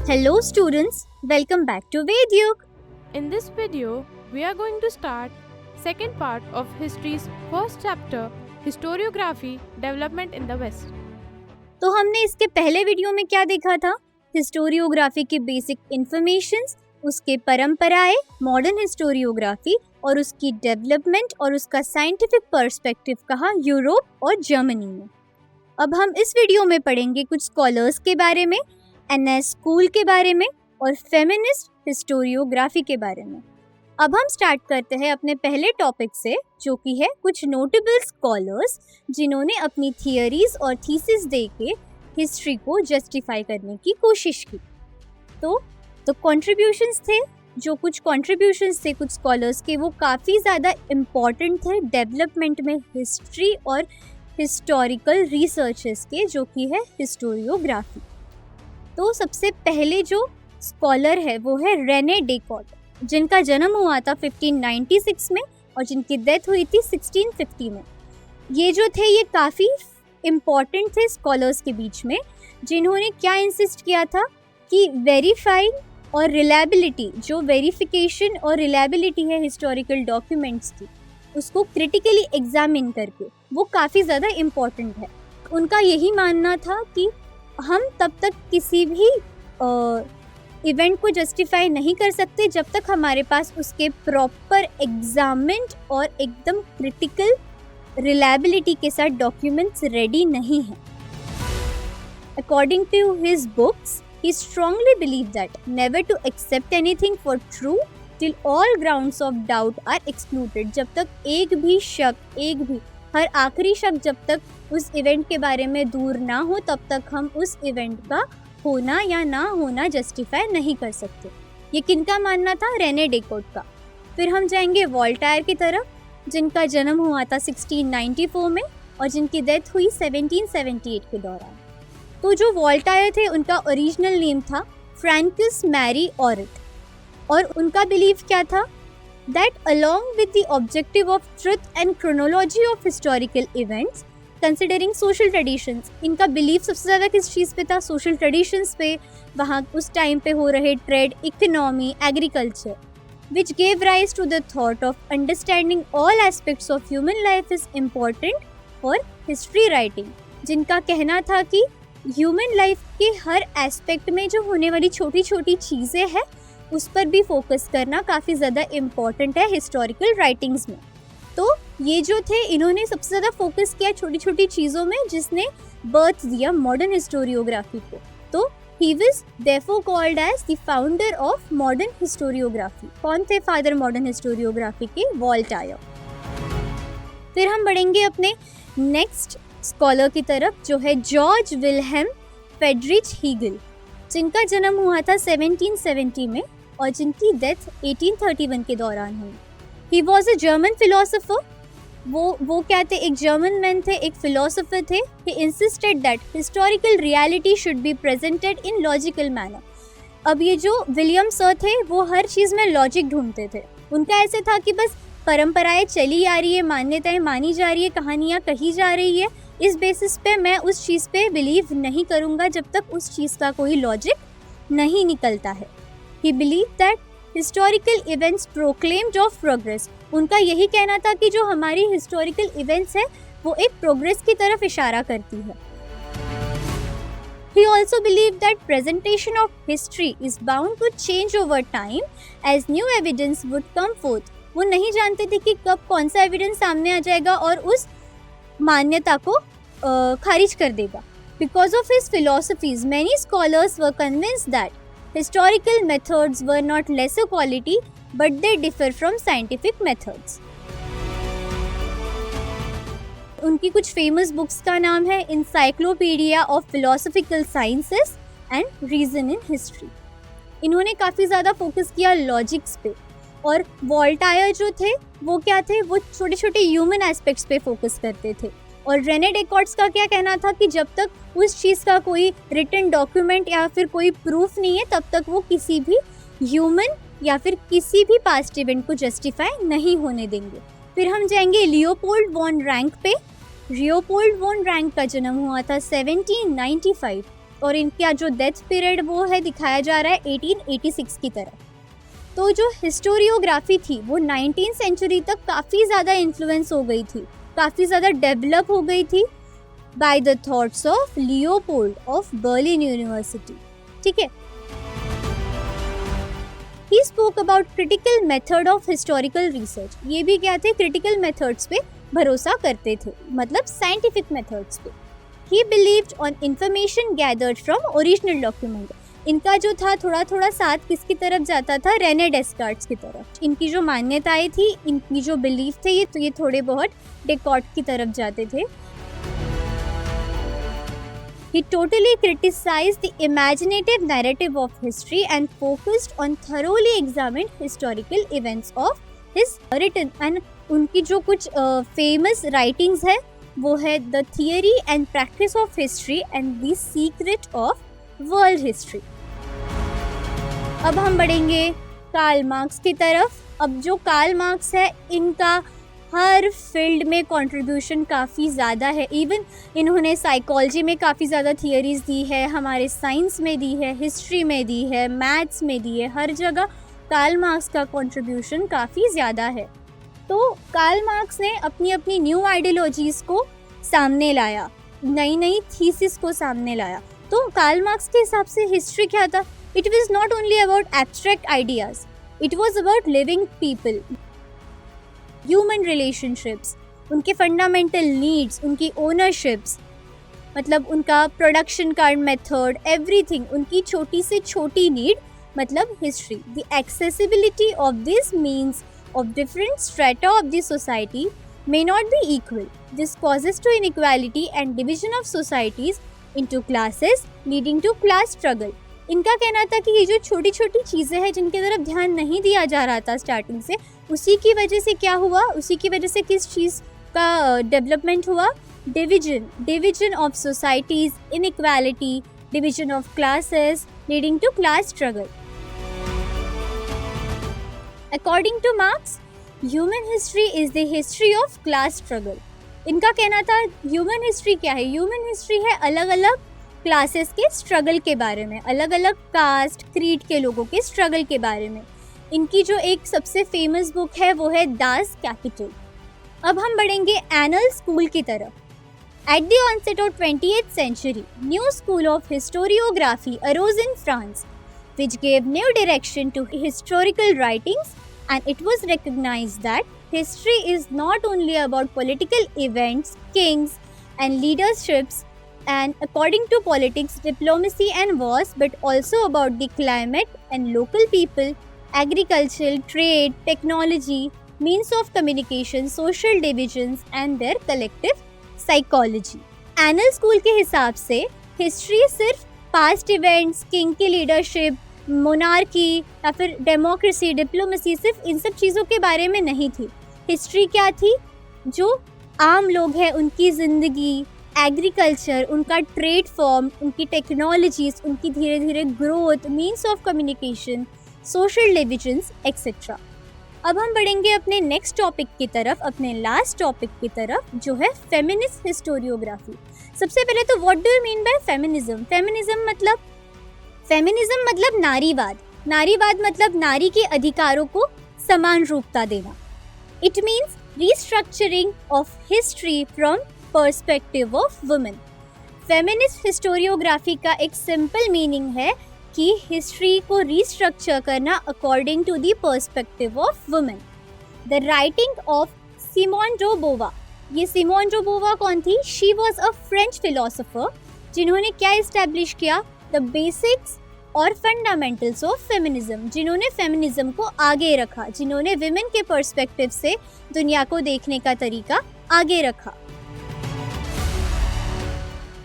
Hello students, welcome back to Vedyuk. In this video, we are going to start second part of history's first chapter, historiography development in the West. तो हमने इसके पहले video में क्या देखा था? Historiography के बेसिक इन्फॉर्मेशंस, उसके परंपराएं, मॉडर्न हिस्टोरियोग्राफी और उसकी डेवलपमेंट और उसका साइंटिफिक पर्सपेक्टिव कहा यूरोप और जर्मनी में। अब हम इस वीडियो में पढ़ेंगे कुछ स्कॉलर्स के बारे में, एनएस स्कूल के बारे में और फेमिनिस्ट हिस्टोरियोग्राफी के बारे में। अब हम स्टार्ट करते हैं अपने पहले टॉपिक से, जो कि है कुछ नोटेबल स्कॉलर्स जिन्होंने अपनी थियरीज और थीसिस दे के हिस्ट्री को जस्टिफाई करने की कोशिश की। तो कंट्रीब्यूशंस थे, जो कुछ कंट्रीब्यूशंस थे कुछ स्कॉलर्स के, वो काफ़ी ज़्यादा इम्पॉर्टेंट थे डेवलपमेंट में हिस्ट्री और हिस्टोरिकल रिसर्चेस के, जो कि है हिस्टोरियोग्राफी। तो सबसे पहले जो स्कॉलर है वो है रेने डेकार्ट, जिनका जन्म हुआ था 1596 में और जिनकी डेथ हुई थी 1650 में। ये जो थे ये काफ़ी इम्पॉर्टेंट थे स्कॉलर्स के बीच में, जिन्होंने क्या इंसिस्ट किया था कि वेरीफाइंग और रिलायबिलिटी, जो वेरिफिकेशन और रिलायबिलिटी है हिस्टोरिकल डॉक्यूमेंट्स की, उसको क्रिटिकली एग्जामिन करके वो काफ़ी ज़्यादा इम्पॉर्टेंट है। उनका यही मानना था कि हम तब तक किसी भी इवेंट को जस्टिफाई नहीं कर सकते जब तक हमारे पास उसके प्रॉपर एग्जामिन्ड और एकदम क्रिटिकल रिलायबिलिटी के साथ डॉक्यूमेंट्स रेडी नहीं हैं। According to his books, he strongly believed that never to accept anything for true till all grounds of doubt are excluded। जब तक एक भी शक, हर आखिरी शक जब तक उस इवेंट के बारे में दूर ना हो, तब तक हम उस इवेंट का होना या ना होना जस्टिफाई नहीं कर सकते। ये किनका मानना था? रेने डेकार्ट का। फिर हम जाएंगे वोल्टायर की तरफ, जिनका जन्म हुआ था 1694 में और जिनकी डेथ हुई 1778 के दौरान। तो जो वोल्टायर थे उनका ओरिजिनल नेम था फ्रैंकिस मैरी ऑरिट, और उनका बिलीव क्या था? That along with the objective of truth and chronology of historical events, considering social traditions, इनका बिलीव सबसे ज़्यादा किस चीज़ पे था? सोशल ट्रेडिशंस पे, वहाँ उस टाइम पे हो रहे trade, economy, agriculture, which gave rise to the thought of understanding all aspects of human life is important for history writing, जिनका कहना था कि ह्यूमन लाइफ के हर एस्पेक्ट में जो होने वाली छोटी छोटी चीज़ें हैं उस पर भी फोकस करना काफ़ी ज़्यादा इम्पॉर्टेंट है हिस्टोरिकल राइटिंग्स में। तो ये जो थे, इन्होंने सबसे ज़्यादा फोकस किया छोटी छोटी चीज़ों में, जिसने बर्थ दिया मॉडर्न हिस्टोरियोग्राफी को। तो he was therefore called as the founder of modern historiography. कौन थे फादर मॉडर्न हिस्टोरियोग्राफी के? वोल्टायर। फिर हम बढ़ेंगे अपने नेक्स्ट स्कॉलर की तरफ, जो है जॉर्ज विल्हेम फ्रेडरिच हीगल, जिनका जन्म हुआ था 1770 में और जिनकी डेथ 1831 के दौरान हुई। He was a German philosopher. वो क्या थे? एक जर्मन मैन थे, एक फिलोसोफर थे। He insisted that historical reality should be presented in logical manner. अब ये जो विलियम सर थे वो हर चीज़ में लॉजिक ढूंढते थे। उनका ऐसे था कि बस परंपराएं चली आ रही है, मान्यताएं मानी जा रही है, कहानियाँ कही जा रही है, इस बेसिस पे मैं उस चीज़ पे बिलीव नहीं करूँगा जब तक उस चीज़ का कोई लॉजिक नहीं निकलता है। ही believe that historical events proclaimed of progress. उनका यही कहना था कि जो हमारी हिस्टोरिकल इवेंट्स है वो एक प्रोग्रेस की तरफ इशारा करती है। He also believed that presentation of history is bound to change over time as new evidence would come forth। वो नहीं जानते थे कि कब कौन सा एविडेंस सामने आ जाएगा और उस मान्यता को खारिज कर देगा। Because of his philosophies, many scholars were convinced that historical methods were not lesser quality, but they differ from scientific methods। उनकी कुछ फेमस बुक्स का नाम है encyclopaedia of philosophical sciences and reason in history. इन्होंने काफ़ी ज़्यादा focus किया logics पे, और वोल्टायर जो थे वो क्या थे? वो छोटे छोटे ह्यूमन एस्पेक्ट्स पे फोकस करते थे। और रेने डेकार्ट का क्या कहना था कि जब तक उस चीज़ का कोई रिटन डॉक्यूमेंट या फिर कोई प्रूफ नहीं है, तब तक वो किसी भी ह्यूमन या फिर किसी भी पास्ट इवेंट को जस्टिफाई नहीं होने देंगे। फिर हम जाएंगे लियोपोल्ड वॉन रैंक पे। लियोपोल्ड वॉन रैंक का जन्म हुआ था 1795 और इनका जो डेथ पीरियड वो है दिखाया जा रहा है 1886 की तरफ। तो जो हिस्टोरियोग्राफी थी वो 19th सेंचुरी तक काफ़ी ज़्यादा इन्फ्लुएंस हो गई थी, काफ़ी ज़्यादा डेवलप हो गई थी by the thoughts of Leopold of Berlin university. ठीक है, he spoke about critical method of historical research. ये भी क्या थे, क्रिटिकल मेथड्स पे भरोसा करते थे, मतलब साइंटिफिक मेथड्स पे। ही believed on information gathered from original document. इनका जो था थोड़ा थोड़ा साथ किसकी तरफ जाता था, रेने डेस्कार्ट्स की तरफ। इनकी जो मान्यताएं थी, इनकी जो बिलीफ थे, ये थोड़े बहुत डेकार्ट की तरफ जाते थे। He totally criticized the imaginative narrative of history and focused on thoroughly examined historical events of his written। and उनकी जो कुछ famous writings है वो है The Theory and Practice of History and The Secret of World History। अब हम बढ़ेंगे Karl Marx की तरफ। अब जो कार्ल मार्क्स है, इनका हर फील्ड में कंट्रीब्यूशन काफ़ी ज़्यादा है। इवन इन्होंने साइकोलॉजी में काफ़ी ज़्यादा थियरीज दी है, हमारे साइंस में दी है, हिस्ट्री में दी है, मैथ्स में दी है, हर जगह कार्ल मार्क्स का कंट्रीब्यूशन काफ़ी ज़्यादा है। तो कार्ल मार्क्स ने अपनी अपनी न्यू आइडियोलॉजीज़ को सामने लाया, नई नई थीसिस को सामने लाया। तो कार्ल मार्क्स के हिसाब से हिस्ट्री क्या था? It was not only about abstract ideas, it was about living people, human relationships, उनके फंडामेंटल नीड्स, उनकी ओनरशिप्स, मतलब उनका प्रोडक्शन का मेथड, एवरीथिंग, उनकी छोटी से छोटी नीड, मतलब history. The accessibility of this means of different strata of the society may not be equal. This causes to inequality and division of societies into classes, leading to class struggle. इनका कहना था कि ये जो छोटी छोटी चीज़ें हैं जिनकी तरफ ध्यान नहीं दिया जा रहा था स्टार्टिंग से, उसी की वजह से क्या हुआ, उसी की वजह से किस चीज़ का डेवलपमेंट हुआ? Division of societies, inequality, division of classes, leading to class struggle. According to Marx, human history is the history of class struggle. इनका कहना था ह्यूमन हिस्ट्री क्या है? ह्यूमन हिस्ट्री है अलग अलग क्लासेस के स्ट्रगल के बारे में, अलग अलग कास्ट, क्रीड के लोगों के स्ट्रगल के बारे में। इनकी जो एक सबसे फेमस बुक है वो है दास कैपिटल। अब हम बढ़ेंगे एनल स्कूल की तरफ। At the onset of 20th century, new school of historiography arose in France, which gave new direction to historical writings, and it was recognized that history is not only about political events, kings, and leaderships, and according to politics, diplomacy, and wars, but also about the climate and local people, agriculture, trade, technology, means of communication, social divisions, and their collective psychology. Annal School के हिसाब से history सिर्फ past events, king की leadership, monarchy या फिर democracy, diplomacy, सिर्फ इन सब चीज़ों के बारे में नहीं थी। हिस्ट्री क्या थी? जो आम लोग हैं उनकी ज़िंदगी, एग्रीकल्चर, उनका ट्रेड फॉर्म, उनकी टेक्नोलॉजीज, उनकी धीरे धीरे growth, means of communication, social divisions etcetera. अब हम बढ़ेंगे अपने नेक्स्ट टॉपिक की तरफ, अपने लास्ट टॉपिक की तरफ, जो है फेमिनिस्ट हिस्टोरियोग्राफी। सबसे पहले तो what do you mean by feminism? Feminism मतलब नारीवाद। नारीवाद मतलब नारी के अधिकारों को समान रूपता देना। It means restructuring of history from perspective of women. Feminist historiography का एक सिंपल मीनिंग है कि हिस्ट्री को रीस्ट्रक्चर करना according to the perspective of women. The writing of Simone de Beauvoir. ये सिमोन डे बोवा कौन थी? She was a French philosopher जिन्होंने क्या इस्टेब्लिश किया? द बेसिक्स और फंडामेंटल्स ऑफ फेमिनिज्म, जिन्होंने फेमिनिज्म को आगे रखा, जिन्होंने विमेन के पर्सपेक्टिव से दुनिया को देखने का तरीका आगे रखा।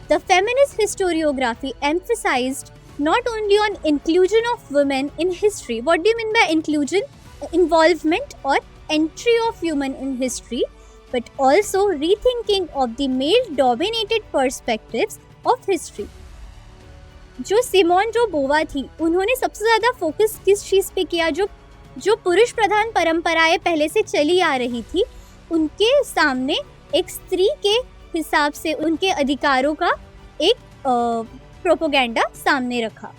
The feminist historiography emphasized not only on inclusion of women in history. What do you mean by inclusion? Involvement or entry of women in history, but also rethinking of the male-dominated perspectives of history. जो Simone de बोवा थी, उन्होंने सबसे ज़्यादा focus किस चीज़ पे किया? जो पुरुष प्रधान परंपराएं पहले से चली आ रही थी, उनके सामने एक स्त्री के हिसाब से उनके अधिकारों का एक प्रोपोगेंडा सामने रखा।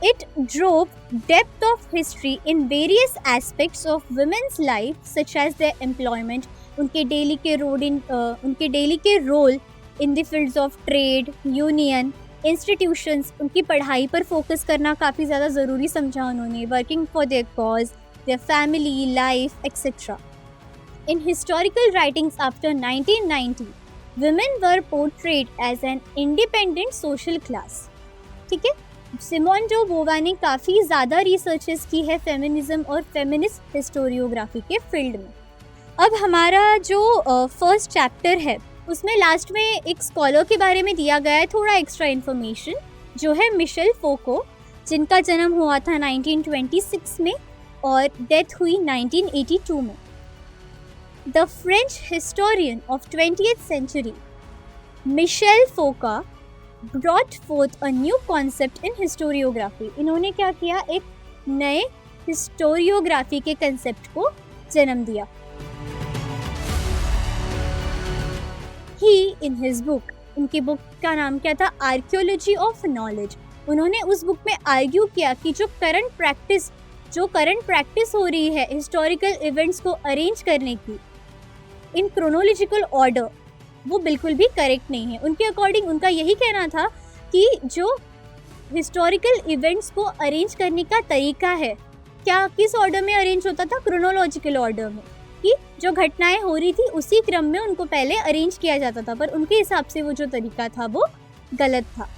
It drove depth of history in various aspects of women's life, such as their employment, उनके डेली के role in the fields of trade, union, institutions, उनकी पढ़ाई पर फोकस करना काफ़ी ज़्यादा ज़रूरी समझा उन्होंने, working for their cause, their family life etcetera. In historical writings after 1990, women were portrayed as an independent social class। ठीक है, सिमोन डे बोवा ने काफ़ी ज़्यादा रिसर्चेस की है फेमिनिज्म और फेमिनिस्ट हिस्टोरियोग्राफी के फील्ड में। अब हमारा जो फर्स्ट चैप्टर है उसमें लास्ट में एक स्कॉलर के बारे में दिया गया है थोड़ा एक्स्ट्रा इन्फॉर्मेशन, जो है मिशेल फोको, जिनका जन्म हुआ था 1926 में और डेथ हुई 1982 में। The French historian of 20th century Michel Foucault brought forth a new concept in historiography। इन्होंने क्या किया, एक नए हिस्टोरियोग्राफी के कंसेप्ट को जन्म दिया। He in his book, उनकी बुक का नाम क्या था, आर्कियोलॉजी ऑफ नॉलेज। उन्होंने उस बुक में आर्ग्यू किया कि जो करंट प्रैक्टिस हो रही है हिस्टोरिकल इवेंट्स को अरेंज करने की इन क्रोनोलॉजिकल ऑर्डर, वो बिल्कुल भी करेक्ट नहीं है। उनके अकॉर्डिंग उनका यही कहना था कि जो हिस्टोरिकल इवेंट्स को अरेंज करने का तरीका है, क्या किस ऑर्डर में अरेंज होता था, क्रोनोलॉजिकल ऑर्डर में, कि जो घटनाएं हो रही थी उसी क्रम में उनको पहले अरेंज किया जाता था, पर उनके हिसाब से वो जो तरीका था वो गलत था।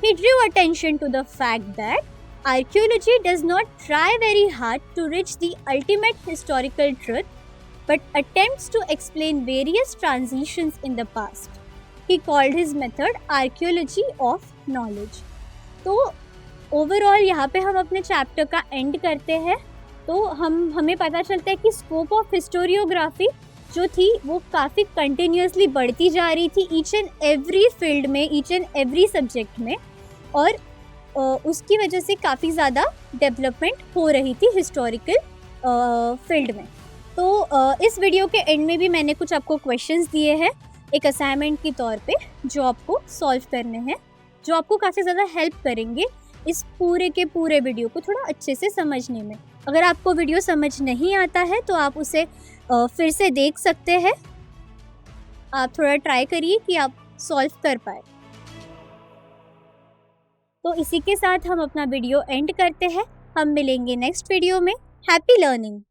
He drew attention to the fact that archaeology does not try very hard to reach the ultimate historical truth, but attempts to explain various transitions in the past। He called his method archaeology of knowledge। तो overall यहाँ पे हम अपने chapter का and करते हैं। तो हमें पता चलता है कि स्कोप ऑफ हिस्टोरियोग्राफी जो थी वो काफ़ी कंटिन्यूसली बढ़ती जा रही थी ईच एंड एवरी फील्ड में, ईच एंड एवरी सब्जेक्ट में, और उसकी वजह से काफ़ी ज़्यादा डेवलपमेंट हो रही थी हिस्टोरिकल फील्ड में। तो इस वीडियो के एंड में भी मैंने कुछ आपको क्वेश्चंस दिए हैं एक असाइनमेंट के तौर पे, जो आपको सॉल्व करने हैं, जो आपको काफ़ी ज़्यादा हेल्प करेंगे इस पूरे के पूरे वीडियो को थोड़ा अच्छे से समझने में। अगर आपको वीडियो समझ नहीं आता है तो आप उसे फिर से देख सकते हैं। आप थोड़ा ट्राई करिए कि आप सॉल्व कर पाए। तो इसी के साथ हम अपना वीडियो एंड करते हैं। हम मिलेंगे नेक्स्ट वीडियो में। Happy learning.